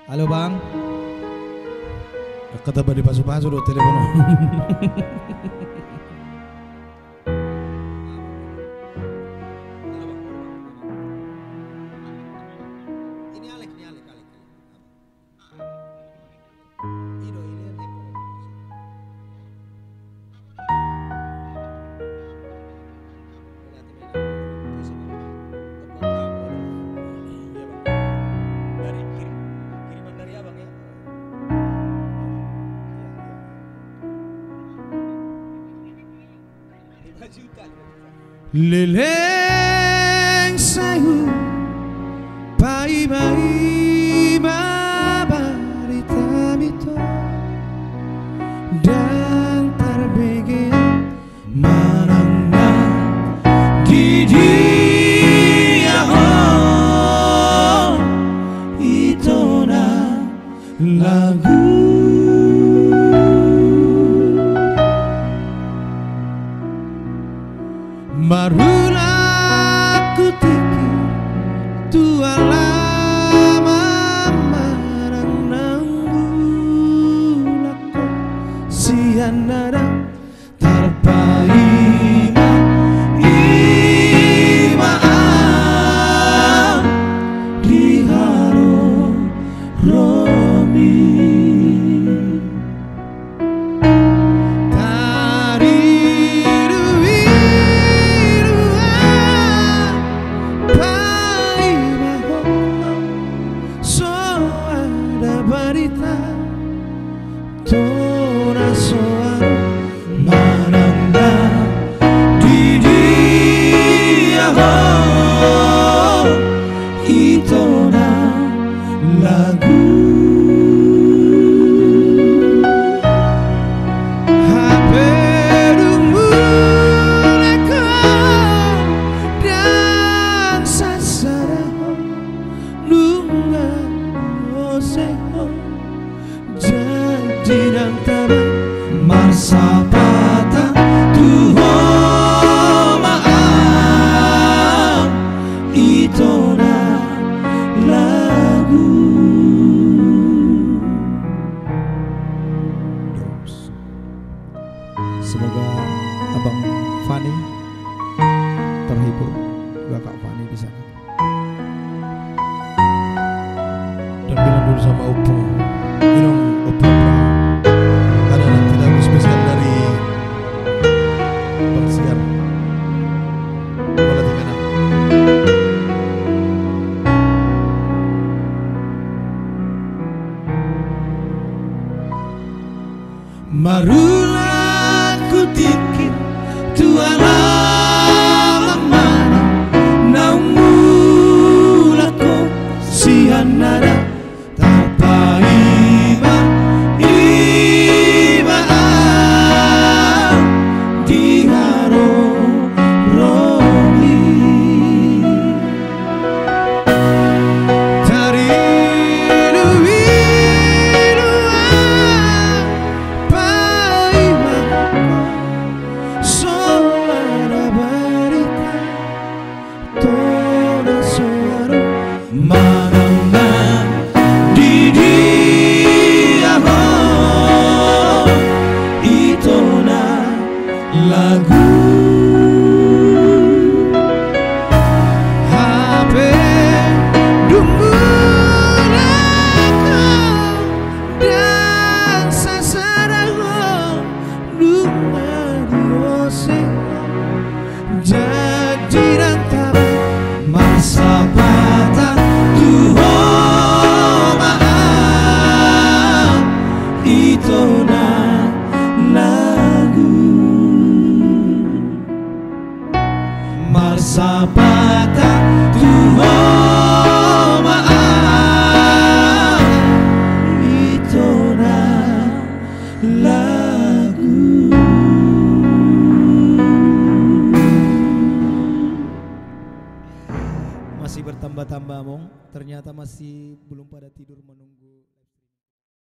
Halo bang. Kata badi pasu-pasu do telepon. Ini Alek. Leleng sayu pai babarita mito dan terbege manangna di dia itu na lagu barulah ku tikir tua lama marang nanggulako sian nada terpaima imaan di haro romi Tora soaro mananda di dia itu na lagu haperumu leko dan sasaraho nunga oseho jadi antara masa patah Tuhan maaf itu na lagu. Semoga Abang Fani terhibur, juga Kak Fani di sana. Dan bilang dulu sama Upo, minum Upo ada nanti lagu spesial dari Bersiar Bola Timena. Marulah ku tikir tua lama mana naumulako sian nada manangna di dia itu na lagu hape dumulako dan sasarago dunga diose jadi rantara masa patah itu na lagu masa patah Tuhan maaf itu na lagu. Masih bertambah-tambah mong, ternyata masih belum pada tidur menunggu.